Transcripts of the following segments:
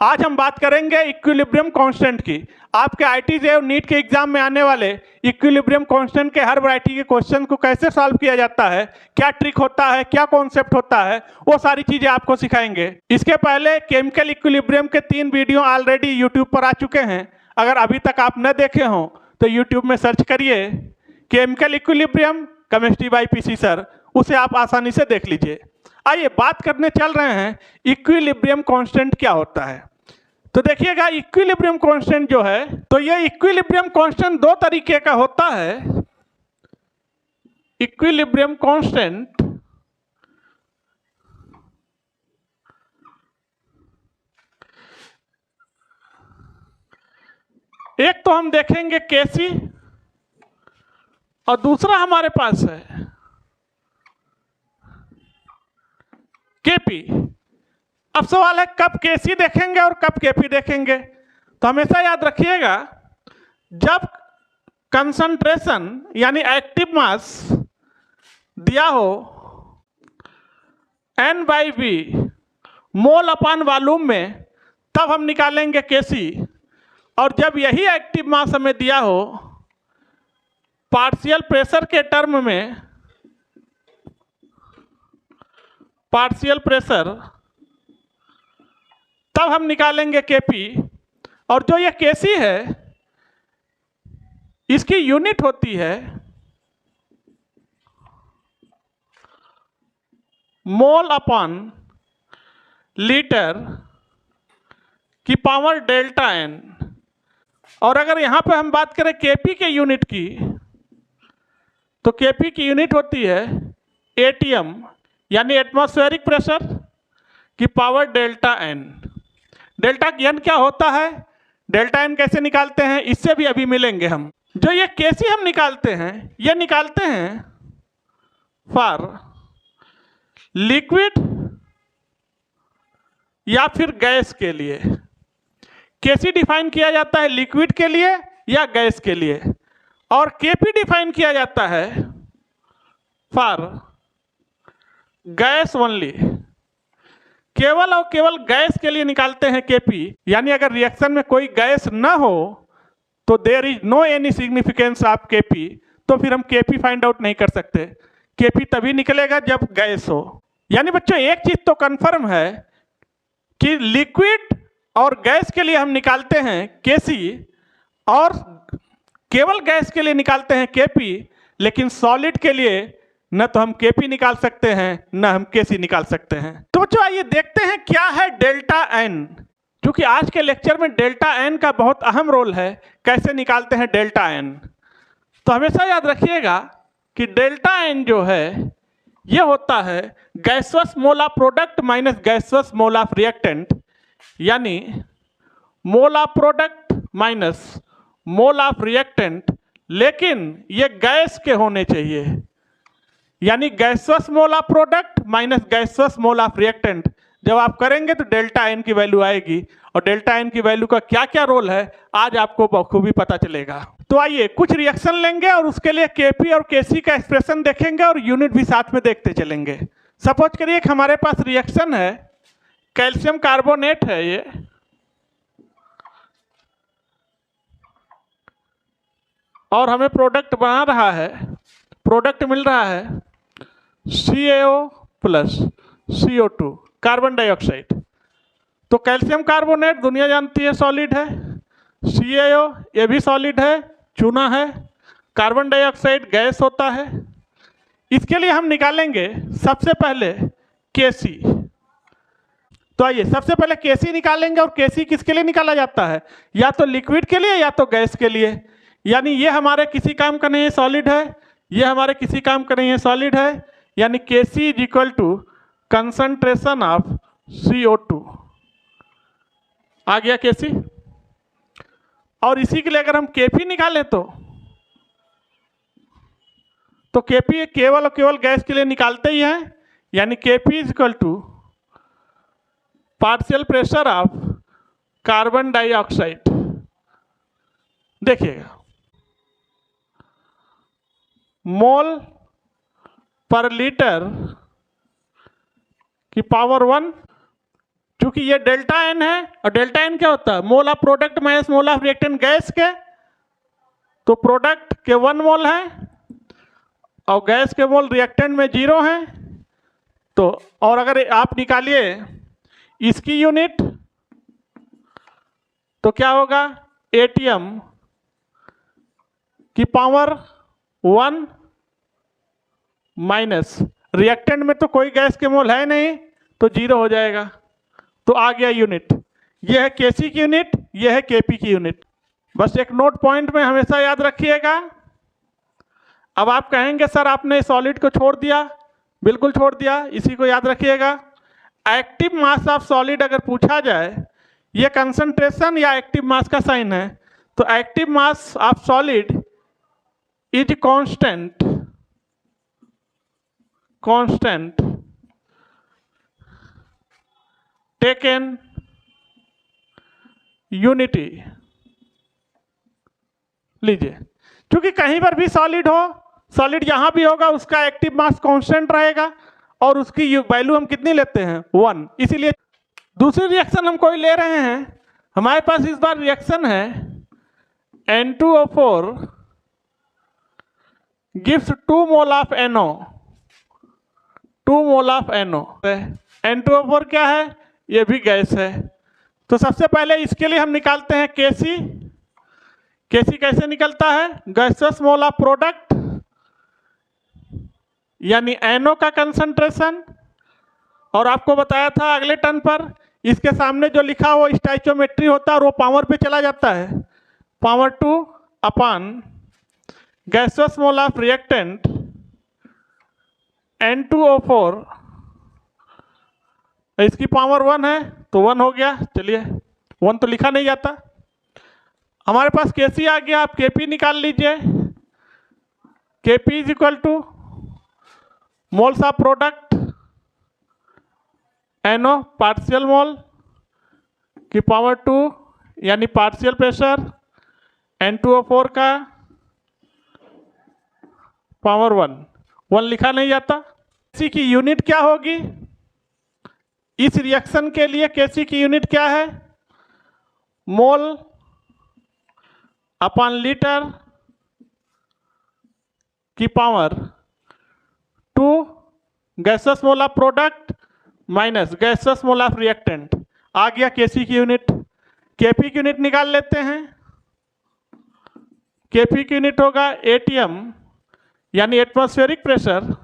आज हम बात करेंगे इक्विलिब्रियम कांस्टेंट की। आपके आईटी और नीट के एग्जाम में आने वाले इक्विलिब्रियम कांस्टेंट के हर वैरायटी के क्वेश्चन को कैसे सॉल्व किया जाता है, क्या ट्रिक होता है, क्या कॉन्सेप्ट होता है, वो सारी चीजें आपको सिखाएंगे। इसके पहले केमिकल इक्विलिब्रियम के 3 वीडियो ऑलरेडी यूट्यूब पर आ चुके हैं। अगर अभी तक आप न देखे हों तो यूट्यूब में सर्च करिए chemical equilibrium chemistry bye PC sir, उसे आप आसानी से देख लीजिए। आइए बात करने चल रहे हैं इक्विलिब्रियम कांस्टेंट क्या होता है। तो देखिएगा इक्विलिब्रियम कांस्टेंट जो है, तो ये इक्विलिब्रियम कांस्टेंट 2 तरीके का होता है। इक्विलिब्रियम कांस्टेंट एक तो हम देखेंगे केसी और दूसरा हमारे पास है केपी। अब सवाल है कब केसी देखेंगे और कब केपी देखेंगे। तो हमेशा याद रखिएगा, जब कंसंट्रेशन यानी एक्टिव मास दिया हो N/V मोल अपान वॉल्यूम में, तब हम निकालेंगे केसी। और जब यही एक्टिव मास हमें दिया हो पार्शियल प्रेशर के टर्म में, पार्शियल प्रेशर, तब हम निकालेंगे केपी। और जो ये केसी है इसकी यूनिट होती है मोल अपॉन लीटर की पावर डेल्टा एन। और अगर यहां पे हम बात करें केपी के यूनिट की, तो केपी की यूनिट होती है एटीएम यानी एटमॉस्फेरिक प्रेशर की power delta N. Delta N क्या होता है, डेल्टा एन कैसे निकालते हैं, इससे भी अभी मिलेंगे हम। जो ये केसी हम निकालते हैं, ये निकालते हैं फॉर लिक्विड या फिर गैस के लिए। केसी डिफाइन किया जाता है लिक्विड के लिए या गैस के लिए, और केपी डिफाइन किया जाता है फॉर गैस ओनली। केवल और केवल गैस के लिए निकालते हैं केपी। यानी अगर रिएक्शन में कोई गैस ना हो तो there is no any significance of KP, तो फिर हम केपी फाइंड आउट नहीं कर सकते। केपी तभी निकलेगा जब गैस हो। यानी बच्चों एक चीज तो कंफर्म है कि लिक्विड और गैस के लिए हम निकालते हैं केसी, और केवल गैस के लिए निकालते हैं केपी, लेकिन सॉलिड के लिए न तो हम केपी निकाल सकते हैं न हम केसी निकाल सकते हैं। तो बच्चों आइए देखते हैं क्या है डेल्टा एन, क्योंकि आज के लेक्चर में डेल्टा एन का बहुत अहम रोल है। कैसे निकालते हैं डेल्टा एन, तो हमेशा याद रखिएगा कि डेल्टा एन जो है ये होता है gaseous mole of product minus gaseous mole of reactant, यानी mole of product minus mole of reactant, लेकिन ये गैस के होने चाहिए। यानी gaseous mole of product minus gaseous mole of reactant जब आप करेंगे तो डेल्टा एन की वैल्यू आएगी। और डेल्टा एन की वैल्यू का क्या क्या रोल है आज आपको बखूबी पता चलेगा। तो आइए कुछ रिएक्शन लेंगे और उसके लिए केपी और केसी का एक्सप्रेशन देखेंगे और यूनिट भी साथ में देखते चलेंगे। सपोज करिए कि हमारे पास रिएक्शन है, कैल्शियम कार्बोनेट है ये, और हमें प्रोडक्ट बना रहा है, प्रोडक्ट मिल रहा है CaO plus CO2 carbon dioxide. तो कैल्शियम कार्बोनेट दुनिया जानती है सॉलिड है, CaO ये भी सॉलिड है, चूना है, कार्बन डाइऑक्साइड गैस होता है। इसके लिए हम निकालेंगे सबसे पहले केसी। तो आइए सबसे पहले केसी निकालेंगे, और केसी किसके लिए निकाला जाता है, या तो लिक्विड के लिए या तो गैस के लिए। यानी ये हमारे किसी काम का नहीं है, सॉलिड है, ये हमारे किसी काम का नहीं है, सॉलिड है। यानी KC is equal to concentration of CO2 आ गया केसी। और इसी के लिए अगर हम केपी निकालें तो केपी केवल और केवल गैस के लिए निकालते ही हैं। यानी KP is equal to partial pressure of carbon dioxide. देखिएगा मोल पर लीटर की पावर 1 चूंकि ये डेल्टा एन है, और डेल्टा एन क्या होता है, मोल of product minus mole of reactant gas के, तो प्रोडक्ट के 1 मोल है और गैस के मोल रिएक्टेंट में 0 है। तो और अगर आप निकालिए इसकी यूनिट तो क्या होगा, एटीएम की पावर 1 माइनस रिएक्टेंट में तो कोई गैस के मोल है नहीं तो 0 हो जाएगा। तो आ गया यूनिट, ये है केसी की यूनिट, ये है केपी की यूनिट। बस एक नोट पॉइंट में हमेशा याद रखिएगा। अब आप कहेंगे सर आपने सॉलिड को छोड़ दिया, बिल्कुल छोड़ दिया, इसी को याद रखिएगा। एक्टिव मास ऑफ सॉलिड अगर पूछा जाए, ये कंसंट्रेशन या एक्टिव मास का साइन है, तो active mass of solid is constant taken unity. लीजिए, क्योंकि कहीं पर भी सॉलिड हो, सॉलिड जहां भी होगा उसका एक्टिव मास कांस्टेंट रहेगा और उसकी वैल्यू हम कितनी लेते हैं, 1। इसीलिए दूसरी रिएक्शन हम कोई ले रहे हैं, हमारे पास इस बार रिएक्शन है N2O4 gives 2 mole of NO, 2 mole of NO। N2O4 क्या है, ये भी गैस है। तो सबसे पहले इसके लिए हम निकालते हैं केसी। केसी कैसे निकलता है, गैसेस मोल ऑफ प्रोडक्ट यानी NO का कंसंट्रेशन, और आपको बताया था अगले टर्म पर इसके सामने जो लिखा हो स्टोइचियोमेट्री होता है और वो पावर पे चला जाता है, power 2 upon gases mole of reactant N2O4, इसकी पावर 1 है तो 1 हो गया। चलिए 1 तो लिखा नहीं जाता, हमारे पास केसी आ गया। आप केपी निकाल लीजिए। KP is equal to moles of product NO partial mole की पावर 2 यानी पार्शियल प्रेशर N2O4 का पावर 1 लिखा नहीं जाता। केसी की यूनिट क्या होगी इस रिएक्शन के लिए, केसी की यूनिट क्या है, मोल अपॉन लीटर की power 2 gases mole of product minus gases mole of reactant. आ गया केसी की यूनिट। केपी की यूनिट निकाल लेते हैं। केपी की यूनिट होगा एटीएम यानी atmospheric pressure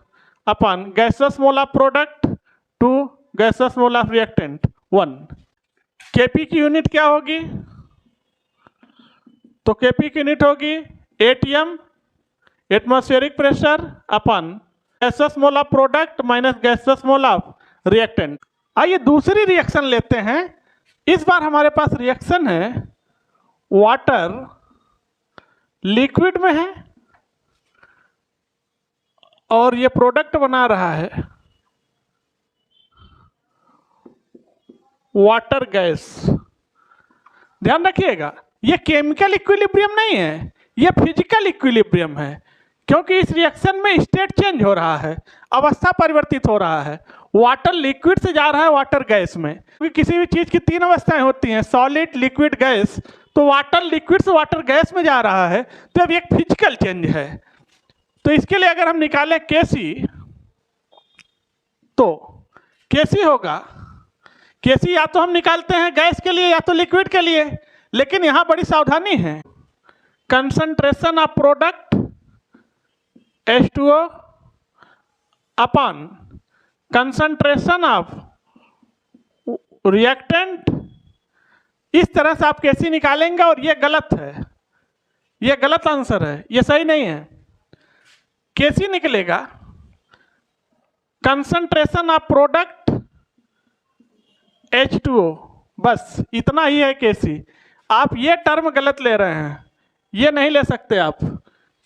upon gases mole of product 2 gases mole of reactant 1। KP की यूनिट क्या होगी, तो केपी की यूनिट होगी ATM atmospheric pressure upon gases mole of product minus gases mole of reactant. आइए दूसरी रिएक्शन लेते हैं। इस बार हमारे पास रिएक्शन है वाटर लिक्विड में है और ये प्रोडक्ट बना रहा है वाटर गैस। ध्यान रखिएगा, ये केमिकल इक्विलिब्रियम नहीं है, ये फिजिकल इक्विलिब्रियम है, क्योंकि इस रिएक्शन में स्टेट चेंज हो रहा है, अवस्था परिवर्तित हो रहा है। वाटर लिक्विड से जा रहा है वाटर गैस में, क्योंकि किसी भी चीज की 3 अवस्थाएं होती हैं, सॉलिड लिक्विड गैस। तो वाटर लिक्विड से वाटर गैस में जा रहा है, तो अब एक फिजिकल चेंज है। तो इसके लिए अगर हम निकालें केसी, तो केसी होगा, केसी या तो हम निकालते हैं गैस के लिए या तो लिक्विड के लिए, लेकिन यहां बड़ी सावधानी है। Concentration of product H2O upon concentration of reactant, इस तरह से आप केसी निकालेंगे और ये गलत है, ये गलत आंसर है, ये सही नहीं है। केसी निकलेगा कंसंट्रेशन ऑफ प्रोडक्ट H2O, बस इतना ही है केसी। आप ये टर्म गलत ले रहे हैं, ये नहीं ले सकते आप।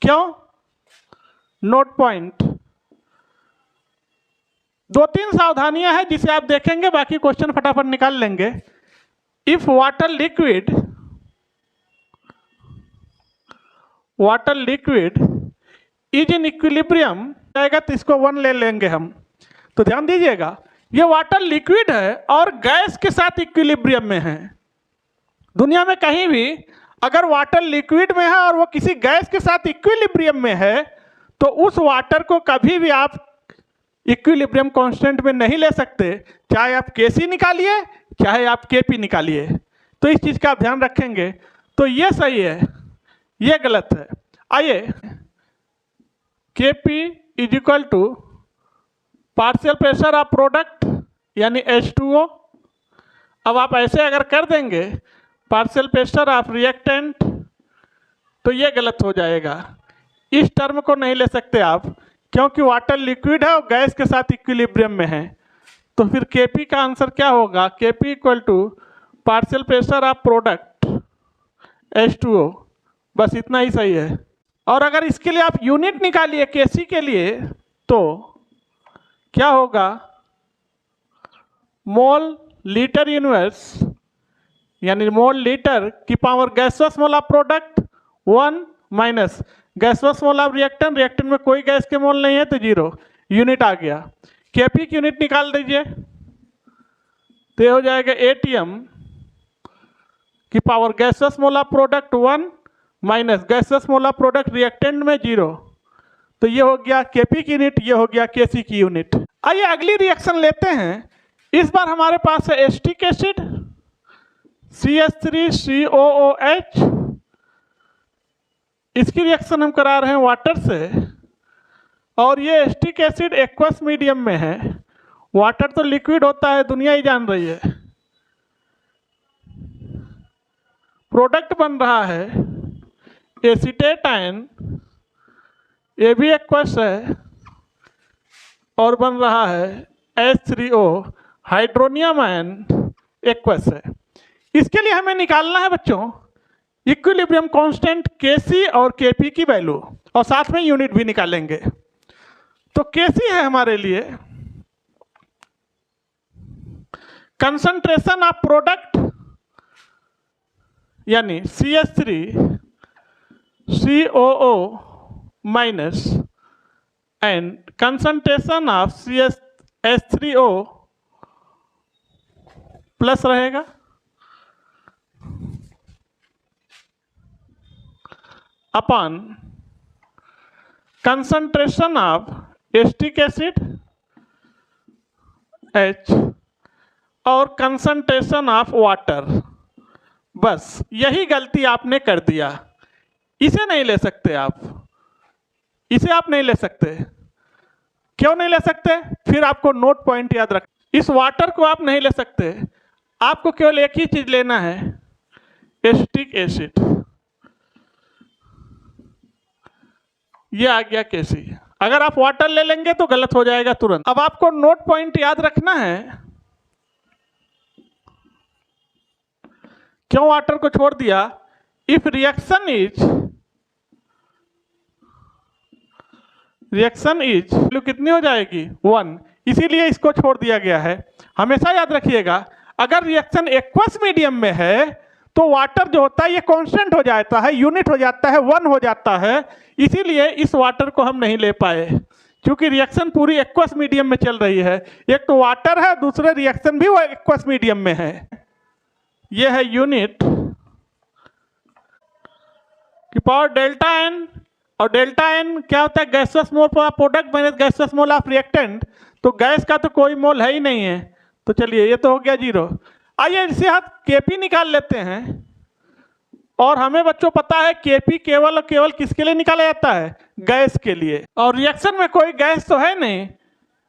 क्यों? नोट पॉइंट, 2-3 सावधानियां हैं जिसे आप देखेंगे, बाकी क्वेश्चन फटाफट निकाल लेंगे। If water liquid is in equilibrium आएगा तो इसको 1 ले लेंगे हम। तो ध्यान दीजिएगा, ये वाटर लिक्विड है और गैस के साथ इक्विलिब्रियम में है। दुनिया में कहीं भी अगर वाटर लिक्विड में है और वो किसी गैस के साथ इक्विलिब्रियम में है तो उस वाटर को कभी भी आप इक्विलिब्रियम कांस्टेंट में नहीं ले सकते, चाहे आप केसी निकालिए चाहे आप केपी निकालिए। तो इस चीज़ का आप ध्यान रखेंगे। तो ये सही है, ये गलत है। आइए, KP is equal to partial pressure of product यानी H2O। अब आप ऐसे अगर कर देंगे पार्शियल प्रेशर ऑफ रिएक्टेंट तो ये गलत हो जाएगा। इस टर्म को नहीं ले सकते आप, क्योंकि वाटर लिक्विड है और गैस के साथ इक्विलिब्रियम में है। तो फिर केपी का आंसर क्या होगा? KP equal to partial pressure of product H2O। बस इतना ही सही है। और अगर इसके लिए आप यूनिट निकालिए केसी के लिए तो क्या होगा? मोल लीटर इनवर्स यानी मोल लीटर की power gaseous mole of product 1 minus gaseous mole of reactant. Reactant में कोई गैस के मोल नहीं है तो 0, यूनिट आ गया। केपी की यूनिट निकाल दीजिए तो ये हो जाएगा एटीएम की power gaseous mole of product 1 minus gaseous mole of product reactant में 0। तो ये हो गया केपी की यूनिट, ये हो गया केसी की यूनिट। आइए अगली रिएक्शन लेते हैं। इस बार हमारे पास है एस्टिक एसिड CH3COOH। इसकी रिएक्शन हम करा रहे हैं वाटर से और ये एस्टिक एसिड एक्वस मीडियम में है। वाटर तो लिक्विड होता है, दुनिया ही जान रही है। प्रोडक्ट बन रहा है एसीटेट आयन, ये भी एक्वस है और बन रहा है H3O हाइड्रोनियम आयन एक्वस है। इसके लिए हमें निकालना है बच्चों इक्विलिब्रियम कांस्टेंट केसी और केपी की वैल्यू और साथ में यूनिट भी निकालेंगे। तो केसी है हमारे लिए कंसंट्रेशन ऑफ प्रोडक्ट यानी CH3COO minus and concentration of CH3O plus रहेगा upon concentration of acetic acid H और कंसंट्रेशन ऑफ वाटर। बस यही गलती आपने कर दिया। इसे नहीं ले सकते आप, इसे आप नहीं ले सकते। क्यों नहीं ले सकते? फिर आपको नोट पॉइंट याद रख। इस वाटर को आप नहीं ले सकते, आपको केवल एक ही चीज लेना है एस्टिक एसिड। ये आ गया केसी। अगर आप वाटर ले लेंगे तो गलत हो जाएगा तुरंत। अब आपको नोट पॉइंट याद रखना है। क्यों वाटर को छोड़ दिया? इफ रिएक्शन इज वैल्यू कितनी हो जाएगी? 1, इसीलिए इसको छोड़ दिया गया है। हमेशा याद रखिएगा अगर रिएक्शन एक्वस मीडियम में है तो वाटर जो होता है ये कांस्टेंट हो जाता है, यूनिट हो जाता है, 1 हो जाता है। इसीलिए इस वाटर को हम नहीं ले पाए क्योंकि रिएक्शन पूरी एक्वस मीडियम में चल रही है। एक तो वाटर है, दूसरे रिएक्शन भी वो एक्वस मीडियम में है। ये है यूनिट की पावर डेल्टा एन, और डेल्टा एन क्या होता है? Gaseous mole of product minus gaseous mole of reactant. तो गैस का तो कोई मोल है ही नहीं है, तो चलिए ये तो हो गया 0। आइए इसे हाथ केपी निकाल लेते हैं। और हमें बच्चों पता है केपी केवल और केवल किसके लिए निकाला जाता है? गैस के लिए। और रिएक्शन में कोई गैस तो है नहीं,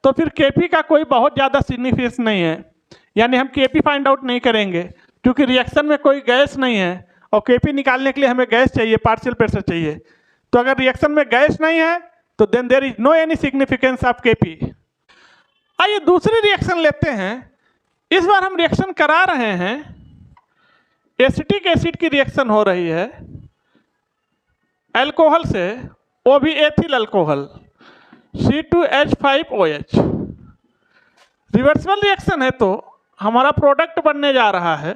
तो फिर केपी का कोई बहुत ज़्यादा सिग्निफिकेंस नहीं है। यानी हम केपी फाइंड आउट नहीं करेंगे क्योंकि रिएक्शन में कोई गैस नहीं है और केपी निकालने के लिए हमें गैस चाहिए, पार्शियल प्रेशर चाहिए। तो अगर रिएक्शन में गैस नहीं है तो then there is no any significance of KP. आइए दूसरी रिएक्शन लेते हैं। इस बार हम रिएक्शन करा रहे हैं, एसिटिक एसिड की रिएक्शन हो रही है अल्कोहल से, वो भी ethyl alcohol C2H5OH। Reversible reaction है तो हमारा प्रोडक्ट बनने जा रहा है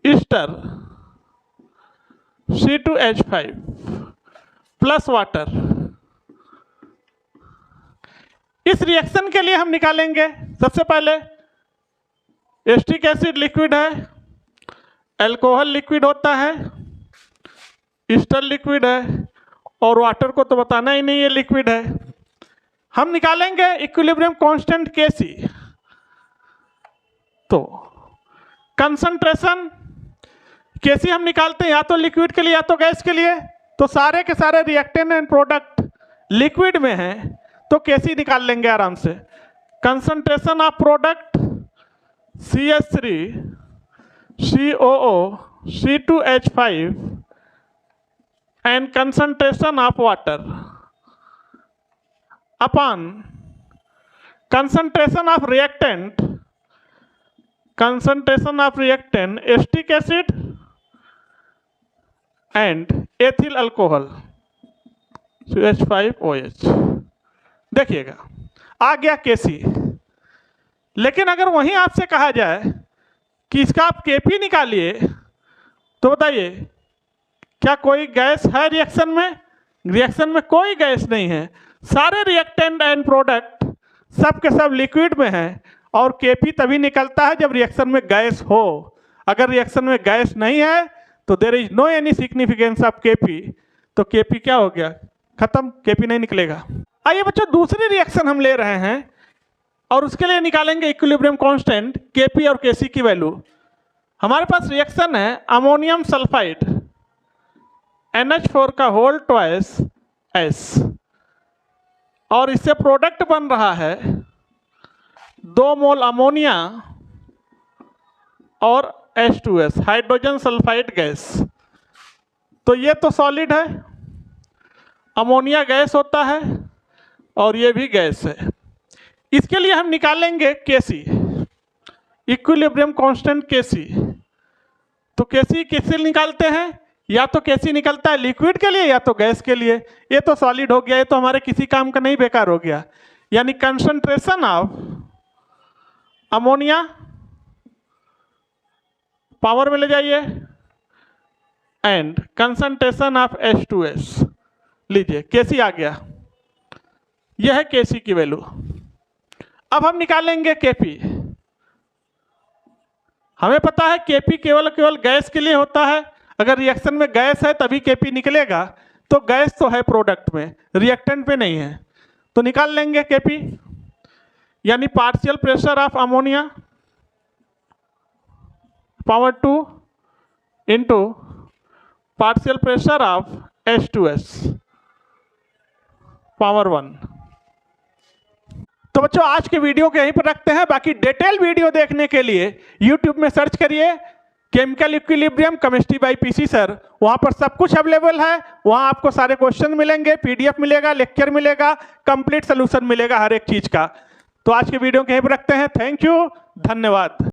ईस्टर C2H5 प्लस वाटर। इस रिएक्शन के लिए हम निकालेंगे सबसे पहले एसिटिक एसिड लिक्विड है, अल्कोहल लिक्विड होता है, ईस्टर लिक्विड है, और वाटर को तो बताना ही नहीं, ये लिक्विड है। हम निकालेंगे इक्विलिब्रियम कांस्टेंट Kc। तो कंसंट्रेशन Kc हम निकालते हैं या तो लिक्विड के लिए या तो गैस के लिए, तो सारे के सारे रिएक्टेंट एंड प्रोडक्ट लिक्विड में हैं तो Kc निकाल लेंगे आराम से। Concentration of product CH3 COO C2H5 and concentration of water upon concentration of reactant acetic acid and ethyl alcohol CH5OH। देखिएगा आ गया Kc। लेकिन अगर वहीं आपसे कहा जाए कि इसका आप Kp निकालिए तो बताइए क्या कोई गैस है रिएक्शन में? रिएक्शन में कोई गैस नहीं है, सारे रिएक्टेंट एंड प्रोडक्ट सब के सब लिक्विड में हैं और Kp तभी निकलता है जब रिएक्शन में गैस हो। अगर रिएक्शन में गैस नहीं है तो there is no any significance of Kp, तो Kp क्या हो गया? खत्म, Kp नहीं निकलेगा। आइए बच्चों दूसरी रिएक्शन हम ले रहे हैं और उसके लिए निकालेंगे इक्विलिब्रियम कांस्टेंट Kp और Kc की वैल्यू। हमारे पास रिएक्शन है अमोनियम सल्फाइड NH4 का होल ट्वाइस S, और इससे प्रोडक्ट बन रहा है 2 मोल अमोनिया और H2S हाइड्रोजन सल्फाइड गैस। तो ये तो सॉलिड है, अमोनिया गैस होता है और ये भी गैस है। इसके लिए हम निकालेंगे Kc, इक्विलिब्रियम कांस्टेंट Kc। तो Kc किससे निकालते हैं? या तो Kc निकलता है लिक्विड के लिए या तो गैस के लिए। ये तो सॉलिड हो गया, ये तो हमारे किसी काम का नहीं, बेकार हो गया। यानी कंसंट्रेशन ऑफ अमोनिया, पावर में ले जाइए, एंड कंसंट्रेशन ऑफ H2S। लीजिए Kc आ गया, यह है Kc की वैल्यू। अब हम निकालेंगे Kp। हमें पता है Kp केवल गैस के लिए होता है। अगर रिएक्शन में गैस है तभी Kp निकलेगा, तो गैस तो है प्रोडक्ट में, रिएक्टेंट पे नहीं है। तो निकाल लेंगे Kp, यानी partial pressure of ammonia power 2 into partial pressure of H2S power 1। तो बच्चों आज के वीडियो को यहीं पर रखते हैं। बाकी डिटेल वीडियो देखने के लिए YouTube में सर्च करिए chemical equilibrium chemistry bye PC sir. वहां पर सब कुछ अवेलेबल है। वहां आपको सारे क्वेश्चन मिलेंगे, PDF मिलेगा, लेक्चर मिलेगा, कंप्लीट सोल्यूशन मिलेगा हर एक चीज का। तो आज के वीडियो को यहीं पर रखते हैं। थैंक यू, धन्यवाद।